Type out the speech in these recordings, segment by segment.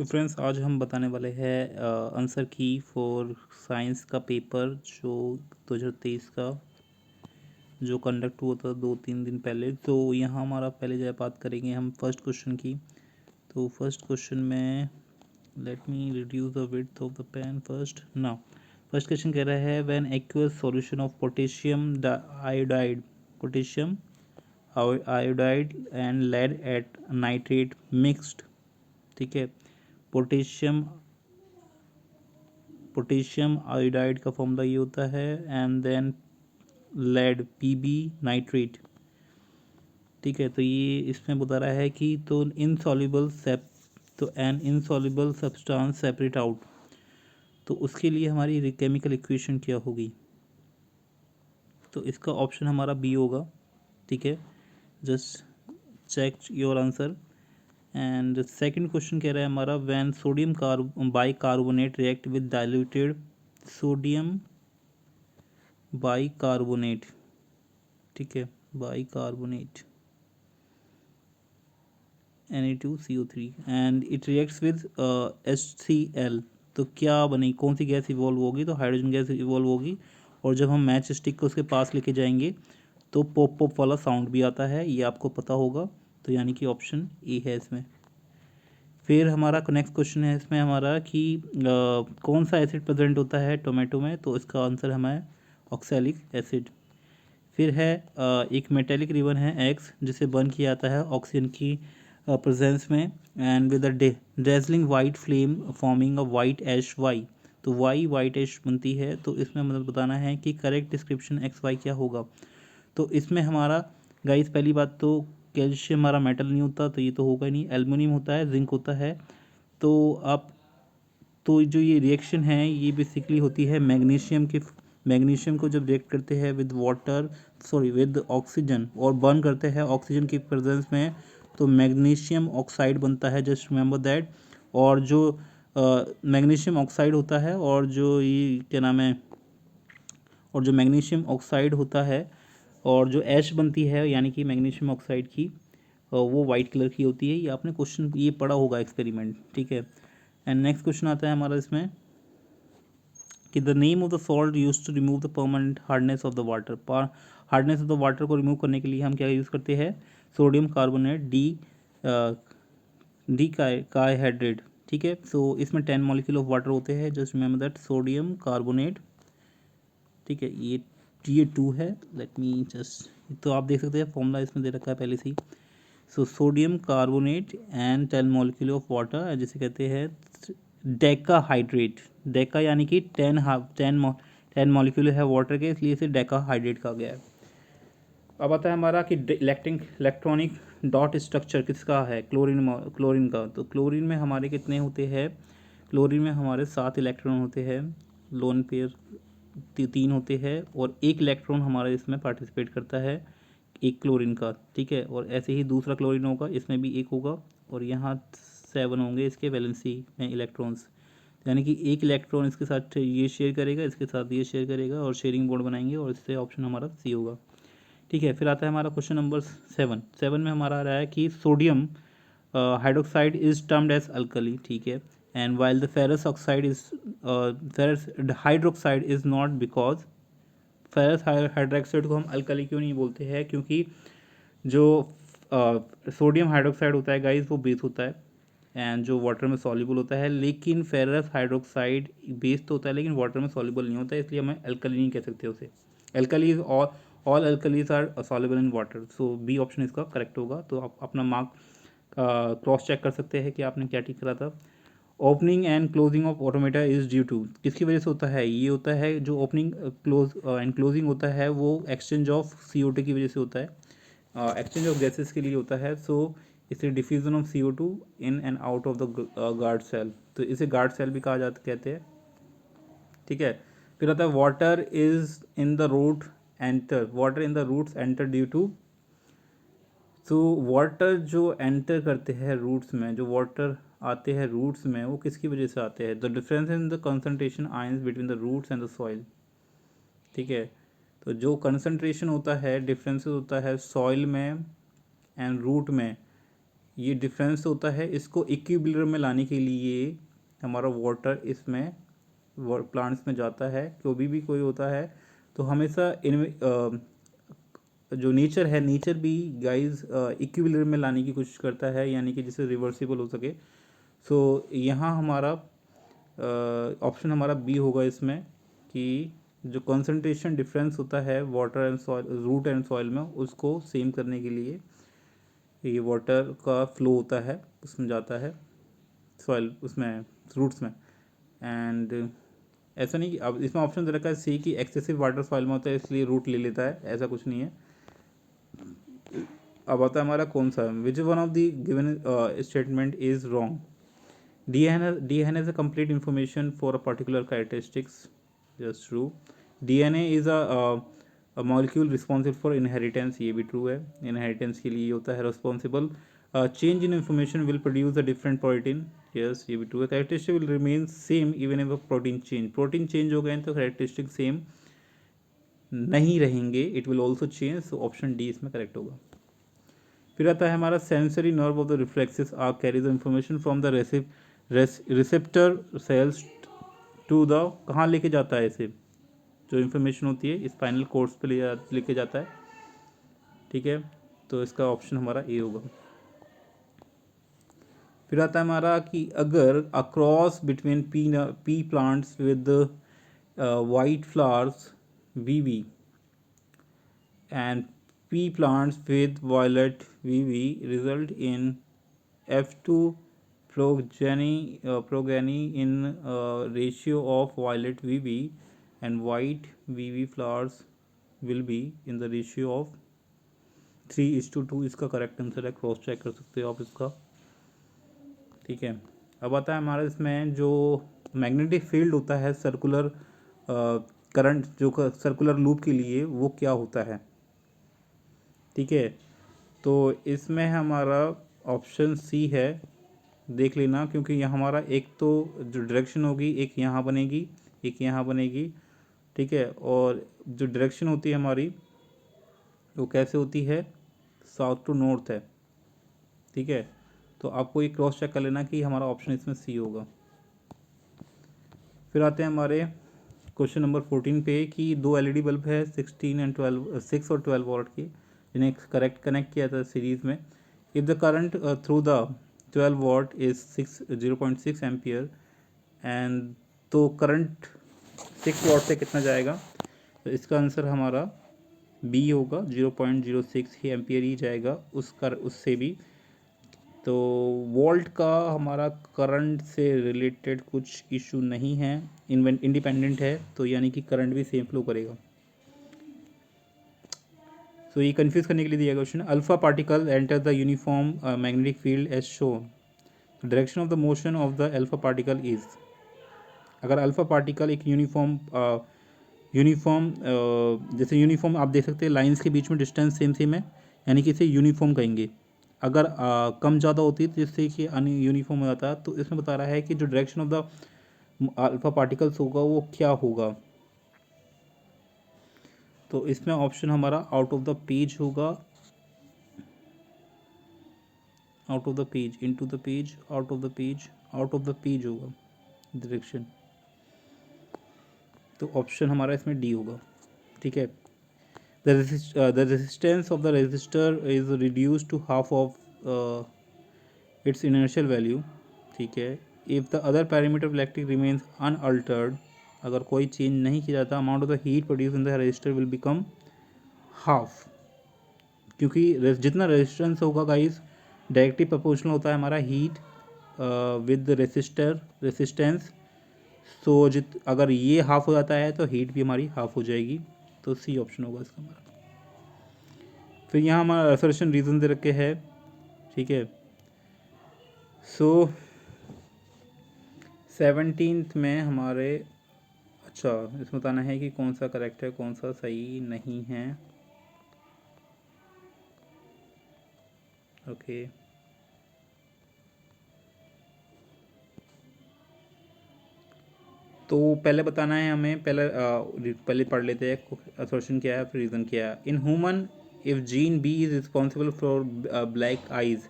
तो फ्रेंड्स आज हम बताने वाले हैं आंसर की फॉर साइंस का पेपर जो 2023 का जो कंडक्ट हुआ था 2-3 दिन पहले। तो यहाँ हमारा पहले जो है बात करेंगे हम फर्स्ट क्वेश्चन की। तो फर्स्ट क्वेश्चन में let me reduce the width of the pen first now. First question कह रहा है when aqueous solution of potassium iodide potassium iodide and lead at nitrate mixed. ठीक है, पोटेशियम पोटेशियम आयोडाइड का formula ये होता है and then lead PB nitrate. ठीक है, तो ये इसमें बता रहा है कि तो an insoluble substance separate out. तो उसके लिए हमारी केमिकल इक्वेशन क्या होगी? तो इसका ऑप्शन हमारा बी होगा। ठीक है, just check your answer. And second question कह रहा है हमारा when sodium bicarbonate react with diluted sodium bicarbonate. ठीक है, bicarbonate Na2CO3 and it reacts with HCl। तो क्या बनेगी, कौन सी गैस इवॉल्व होगी? तो हाइड्रोजन गैस इवॉल्व होगी। और जब हम मैच स्टिक को उसके पास लेके जाएंगे तो पॉप पॉप वाला साउंड भी आता है, ये आपको पता होगा। तो यानी कि ऑप्शन ए है इसमें। फिर हमारा नेक्स्ट क्वेश्चन है इसमें हमारा कि कौन सा एसिड प्रेजेंट होता है टोमेटो में? तो इसका आंसर हमें ऑक्सैलिक एसिड। फिर है एक मेटेलिक रिबन है एक्स जिसे बर्न किया जाता है ऑक्सीजन की प्रेजेंस में and with a dazzling white flame forming a white ash Y. तो वाई वाइट ऐश बनती है। तो इसमें मतलब बताना है कि करेक्ट डिस्क्रिप्शन एक्स वाई क्या होगा। तो इसमें हमारा गाइस पहली बात तो कैल्शियम हमारा मेटल नहीं होता, तो ये तो होगा ही नहीं। एल्युमिनियम होता है, जिंक होता है। तो आप तो जो ये रिएक्शन है ये बेसिकली होती है मैग्नीशियम को जब रिएक्ट करते हैं विद वाटर विद ऑक्सीजन और बर्न करते हैं ऑक्सीजन की प्रेजेंस में, तो मैग्नीशियम ऑक्साइड बनता है। Just remember that. और जो मैग्नीशियम ऑक्साइड होता है और जो ये क्या नाम है, और जो मैग्नीशियम ऑक्साइड होता है और जो ऐश बनती है यानी कि मैग्नीशियम ऑक्साइड की वो वाइट कलर की होती है। ये आपने क्वेश्चन ये पढ़ा होगा एक्सपेरिमेंट। ठीक है, एंड नेक्स्ट क्वेश्चन आता है हमारा इसमें कि the name of the salt use to remove the permanent hardness of the water. Hardness of the water को रिमूव करने के लिए हम क्या यूज़ करते हैं? Sodium carbonate decahydrate. ठीक है, सो इसमें 10 मॉलिक्यूल ऑफ वाटर होते हैं। Just remember that sodium carbonate. ठीक है, ये 2 है। लेट मी जस्ट, तो आप देख सकते हैं फॉर्मूला इसमें दे रखा है पहले से ही। So sodium carbonate and 10 molecule of water जिसे कहते हैं डेकाहाइड्रेट। डेका यानी कि 10 मॉलिक्यूल है वाटर के, इसलिए इसे डेकाहाइड्रेट कहा गया है। अब आता है हमारा कि इलेक्ट्रॉनिक डॉट स्ट्रक्चर किसका है? क्लोरीन का। तो क्लोरीन में हमारे कितने होते हैं? क्लोरीन में हमारे 7 इलेक्ट्रॉन होते हैं। लोन पेयर 3 होते हैं और एक इलेक्ट्रॉन हमारा इसमें पार्टिसिपेट करता है एक क्लोरीन का। ठीक है, और ऐसे ही दूसरा क्लोरीन होगा, इसमें भी एक होगा और यहाँ 7 होंगे इसके वैलेंसी में इलेक्ट्रॉन्स। यानी कि एक इलेक्ट्रॉन इसके साथ ये शेयर करेगा, इसके साथ ये शेयर करेगा और शेयरिंग बॉन्ड बनाएंगे और इससे ऑप्शन हमारा सी होगा। ठीक है, फिर आता है हमारा क्वेश्चन नंबर 7 में हमारा आ रहा है कि sodium hydroxide is termed as alkali. ठीक है, and while the ferrous oxide is ferrous hydroxide is not because ferrous hydroxide को हम अल्कली क्यों नहीं बोलते हैं? क्योंकि जो सोडियम हाइड्रोक्साइड होता है गाइस वो बेस होता है एंड जो वाटर में सॉल्युबल होता है, लेकिन फेरस हाइड्रोक्साइड बेस तो होता है लेकिन वाटर में सॉल्युबल नहीं होता है, इसलिए हमें अल्कली नहीं कह सकते उसे। Alkali is all alkalis are soluble in water. So B option इसका करेक्ट होगा। तो आप अपना मार्क क्रॉस चेक कर सकते हैं कि आपने क्या ठीक करा था। Opening and closing of automata is due to, किसकी वजह से होता है? ये होता है जो ओपनिंग क्लोज एंड क्लोजिंग होता है वो एक्सचेंज ऑफ CO2 की वजह से होता है, एक्सचेंज ऑफ गैसेस के लिए होता है। सो इसे diffusion of CO2 in and out of the guard cell, तो इसे गार्ड सेल भी कहा जाता कहते हैं। ठीक है, फिर आता है water is in the root enter, water in the roots enter due to. तो वाटर जो एंटर करते हैं रूट्स में, जो वाटर आते हैं रूट्स में, वो किसकी वजह से आते हैं? The difference in the concentration ions between the roots and the soil. ठीक है, तो जो कंसनट्रेशन होता है, डिफरेंसेस होता है सॉइल में एंड रूट में, ये डिफरेंस होता है, इसको इक्विलिब्रियम में लाने के लिए हमारा वाटर इसमें प्लांट्स में जाता है, कभी भी कोई होता है तो हमेशा इन जो नेचर है, नेचर भी गाइस इक्विलिब्रियम में लाने की कोशिश करता है, यानी कि जिससे रिवर्सिबल हो सके। सो यहाँ हमारा ऑप्शन हमारा बी होगा इसमें, कि जो कंसंट्रेशन डिफरेंस होता है water and soil, root and soil में, उसको सेम करने के लिए ये वाटर का फ्लो होता है, उसमें जाता है सॉइल, उसमें रूट्स में। एंड ऐसा नहीं कि अब इसमें ऑप्शन दे रखा है सी कि एक्सेसिव वाटर सॉइल में होता है इसलिए रूट ले लेता है, ऐसा कुछ नहीं है। अब आता है हमारा कौन सा, which one of the given statement is wrong. DNA has a complete information for a particular characteristics. Just true. DNA is a molecule responsible for inheritance. ये भी true है, inheritance के लिए होता है responsible. Change in information will produce a different protein. Yes, ये भी true है. Characteristic will remain same even if a protein change. Protein change हो गए तो characteristic same नहीं रहेंगे. It will also change. So option D इसमें correct होगा. फिर आता है हमारा sensory nerve of the reflexes are carry the information from the receptor cells to the, कहाँ लेके जाता है इसे, जो इन्फॉर्मेशन होती है स्पाइनल कोर्ड्स पे लेके जाता है, ठीक है। तो इसका ऑप्शन हमारा ए होगा। फिर आता है हमारा कि अगर across between pea plants with white flowers VV and pea plants with violet VV result in F2 progeny in ratio of violet VV and white VV flowers will be in the ratio of 3:2। इसका correct answer है, cross check कर सकते हो आप इसका, ठीक है। अब आता है हमारे इसमें जो मैग्नेटिक फील्ड होता है सर्कुलर करंट, जो सर्कुलर लूप के लिए वो क्या होता है, ठीक है। तो इसमें हमारा ऑप्शन सी है, देख लेना, क्योंकि यहाँ हमारा एक तो जो डायरेक्शन होगी एक यहाँ बनेगी एक यहाँ बनेगी, ठीक है। और जो डायरेक्शन होती है हमारी वो कैसे होती है, साउथ टू नॉर्थ है, ठीक है। तो आपको ये क्रॉस चेक कर लेना कि हमारा ऑप्शन इसमें सी होगा। फिर आते हैं हमारे क्वेश्चन नंबर 14 पे कि दो एलईडी बल्ब है 6 और 12 वोल्ट के, जिन्हें कनेक्ट किया था सीरीज में। If the current through the 12 what is 0.6 ampere and, तो करंट 6 वॉट से कितना जाएगा, तो इसका आंसर हमारा बी होगा, 0.06 ही एम्पियर ही जाएगा उससे भी। तो वोल्ट का हमारा करंट से रिलेटेड कुछ इशू नहीं है, इंडिपेंडेंट है, तो यानी कि करंट भी सेम फ्लो करेगा। सो ये कंफ्यूज करने के लिए दिया गया question, alpha particle enter the uniform magnetic field as shown, direction of the motion of the alpha particle is. अगर अल्फा पार्टिकल एक यूनिफॉर्म जैसे यूनिफॉर्म आप देख सकते हैं लाइंस के बीच में डिस्टेंस सेम सेम है, यानी कि इसे यूनिफॉर्म कहेंगे। अगर कम ज़्यादा होती है तो जिससे कि यूनिफॉर्म हो जाता है, तो इसमें बता रहा है कि जो direction of the alpha particles होगा वो क्या होगा। तो इसमें ऑप्शन हमारा आउट ऑफ द पेज होगा, out of the page, into the page, out of the page, out of the page होगा डायरेक्शन। तो ऑप्शन हमारा इसमें डी होगा, ठीक है। the resistance of the resistor is reduced to half of its inertial value, ठीक है। if the other parameter of electric remains unaltered, अगर कोई चेंज नहीं किया जाता, amount of the heat produced in the resistor will become half, क्योंकि जितना resistance होगा गाइस डायरेक्टली प्रोपोर्शनल होता है हमारा हीट विद रेसिस्टेंस। सो अगर ये हाफ हो जाता है तो हीट भी हमारी हाफ हो जाएगी, तो सी ऑप्शन होगा इसका हमारा। फिर यहाँ हमारा रेफरेंस रीजन दे रखे है, ठीक है। सो 17th में हमारे, अच्छा इसमें बताना है कि कौन सा करेक्ट है कौन सा सही नहीं है, ओके। तो पहले बताना है हमें, पहले पढ़ लेते हैं असर्शन क्या है फिर रीज़न क्या है। In human if gene B is responsible for black eyes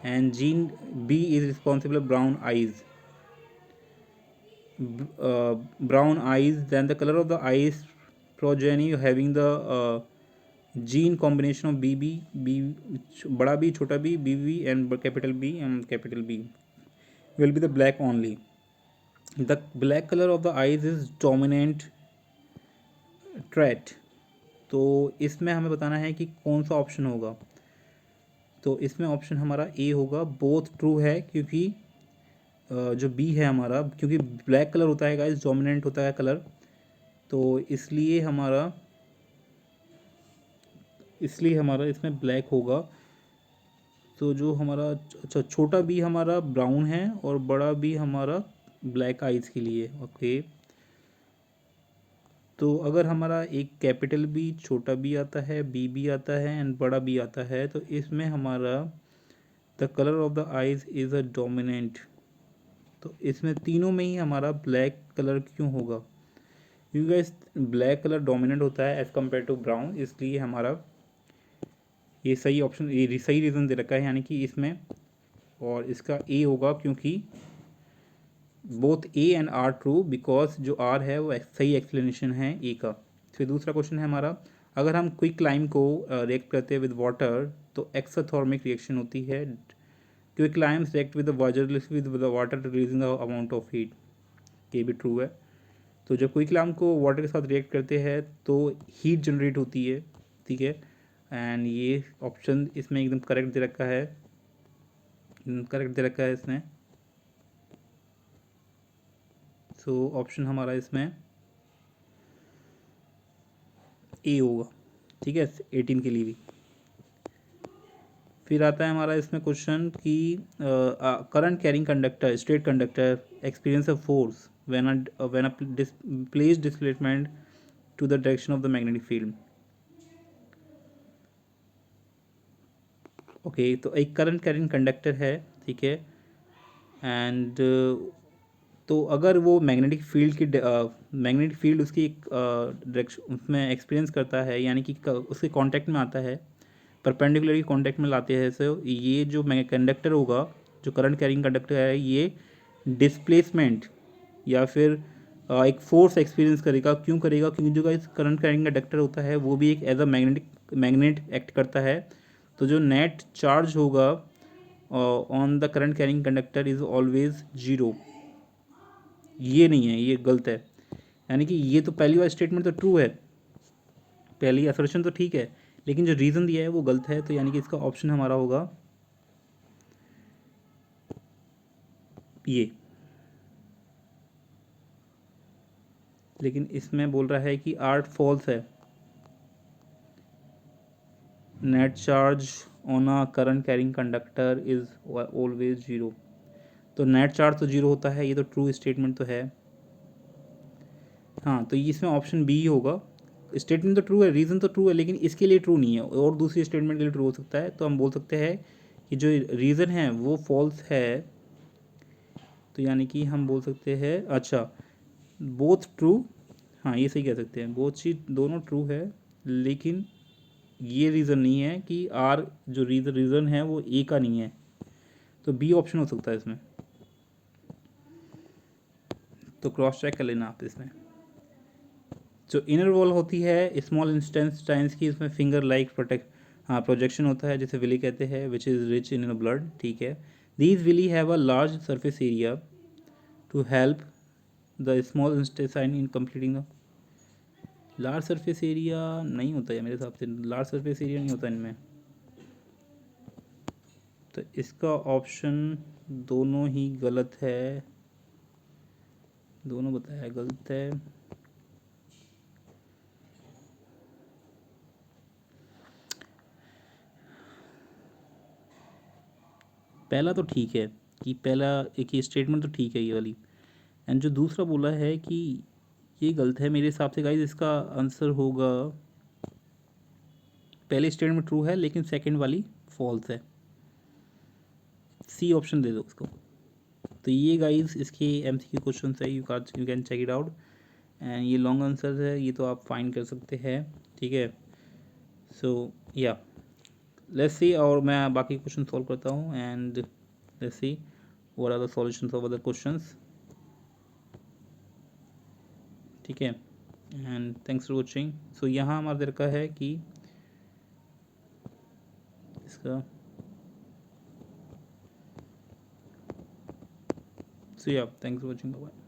and gene B is responsible for brown eyes. Brown eyes, then the color of the eyes progeny having the gene combination of B, बड़ा B, छोटा B, BB and capital B and capital B will be the black only. The black color of the eyes is dominant trait. तो इसमें हमें बताना है कि कौन सा ऑप्शन होगा. तो इसमें ऑप्शन हमारा ए होगा, बोथ ट्रू है, क्योंकि जो बी है हमारा, क्योंकि ब्लैक कलर होता है गाइस, डोमिनेंट होता है कलर, तो इसलिए हमारा इसमें ब्लैक होगा. तो जो हमारा अच्छा छोटा बी हमारा ब्राउन है और बड़ा बी हमारा ब्लैक आइज़ के लिए. ओके, तो अगर हमारा एक कैपिटल बी, छोटा बी आता है, बी भी आता है एंड बड़ा बी आता है, तो इसमें हमारा the colour of the eyes is a dominant. तो इसमें तीनों में ही हमारा ब्लैक कलर क्यों होगा? क्योंकि गाइस ब्लैक कलर डोमिनेंट होता है एज़ कम्पेयर टू ब्राउन, इसलिए हमारा ये सही ऑप्शन, ये सही रीज़न दे रखा है, यानी कि इसमें, और इसका ए होगा, क्योंकि both A and R true, because जो आर है वो सही एक्सप्लेनेशन है ए का. फिर दूसरा क्वेश्चन है हमारा, अगर हम क्विक क्लाइम को रिएक्ट करते हैं विद वाटर तो एक्सोथर्मिक रिएक्शन होती है. Quick climbs react with the water releasing the amount of heat. ये भी ट्रू है. तो जब क्विक क्लाइम को वाटर के साथ रिएक्ट करते हैं तो हीट जनरेट होती है. ठीक है, एंड ये ऑप्शन इसमें एकदम करेक्ट दे रखा है, इसने. सो ऑप्शन हमारा इसमें ए होगा. ठीक है, 18 के लिए भी. फिर आता है हमारा इसमें क्वेश्चन कि current carrying conductor, straight conductor experience of force when a place displacement to the direction of the magnetic field. Okay, तो एक करंट कैरिंग कंडक्टर है, ठीक है, एंड तो अगर वो मैग्नेटिक फील्ड उसकी एक डायरेक्शन उसमें एक्सपीरियंस करता है, यानी कि उसके कांटेक्ट में आता है, परपेंडिकुलरली कांटेक्ट में लाते हैं, सो ये जो कंडक्टर होगा, जो करंट कैरिंग कंडक्टर है, ये डिस्प्लेसमेंट या फिर एक फोर्स एक्सपीरियंस करेगा. क्यों करेगा? क्योंकि जो इस करंट कैरिंग कंडक्टर होता है वो भी एक एज अ मैग्नेट एक्ट करता है. तो जो नेट चार्ज होगा on the current carrying conductor is always zero. ये नहीं है, ये गलत है. यानी कि ये तो पहली वाला स्टेटमेंट तो ट्रू है, पहली असर्शन तो ठीक है, लेकिन जो रीज़न दिया है वो गलत है. तो यानी कि इसका ऑप्शन हमारा होगा ये. लेकिन इसमें बोल रहा है कि आर्ट फॉल्स है. Net charge on a current carrying conductor is always zero. तो नेट चार्ज तो जीरो होता है, ये तो ट्रू स्टेटमेंट तो है. हाँ, तो इसमें ऑप्शन बी होगा. स्टेटमेंट तो ट्रू है, रीज़न तो ट्रू है, लेकिन इसके लिए ट्रू नहीं है, और दूसरी स्टेटमेंट के लिए ट्रू हो सकता है. तो हम बोल सकते हैं कि जो रीज़न है वो फॉल्स है. तो यानी कि हम बोल सकते हैं, अच्छा, बोथ ट्रू. हाँ, ये सही कह सकते हैं, बोथ चीज दोनों ट्रू है, लेकिन ये रीज़न नहीं है कि आर जो रीज़न है वो ए का नहीं है. तो बी ऑप्शन हो सकता है इसमें. तो क्रॉस चेक कर लेना आप इसमें. जो इनर वॉल होती है स्मॉल इंटेस्टाइन्स की, इसमें फिंगर लाइक प्रोजेक्शन होता है, जिसे विली कहते हैं, which is rich in blood. ठीक है, these villi have a large surface area to help the small intestine in completing the. Large surface area नहीं होता है मेरे हिसाब से, लार्ज सरफेस एरिया नहीं होता इनमें. तो इसका ऑप्शन दोनों ही गलत है, दोनों बताया गलत है. पहला तो ठीक है, कि पहला एक ये स्टेटमेंट तो ठीक है ये वाली, एंड जो दूसरा बोला है कि ये गलत है. मेरे हिसाब से गाइज इसका आंसर होगा, पहले स्टेटमेंट ट्रू है लेकिन सेकंड वाली फॉल्स है. सी ऑप्शन दे दो उसको. तो ये गाइज इसके एमसीक्यू क्वेश्चन है, you can check it out. And ये लॉन्ग आंसर है, ये तो आप फाइंड कर सकते हैं. ठीक है, सो या लेट्स सी, और मैं बाकी क्वेश्चन सॉल्व करता हूँ and let's see what are the solutions of other questions. ठीक है, and thanks for watching. So यहाँ हमारा तरीका है कि इसका, सो या थैंक्स फॉर वॉचिंग, बाय।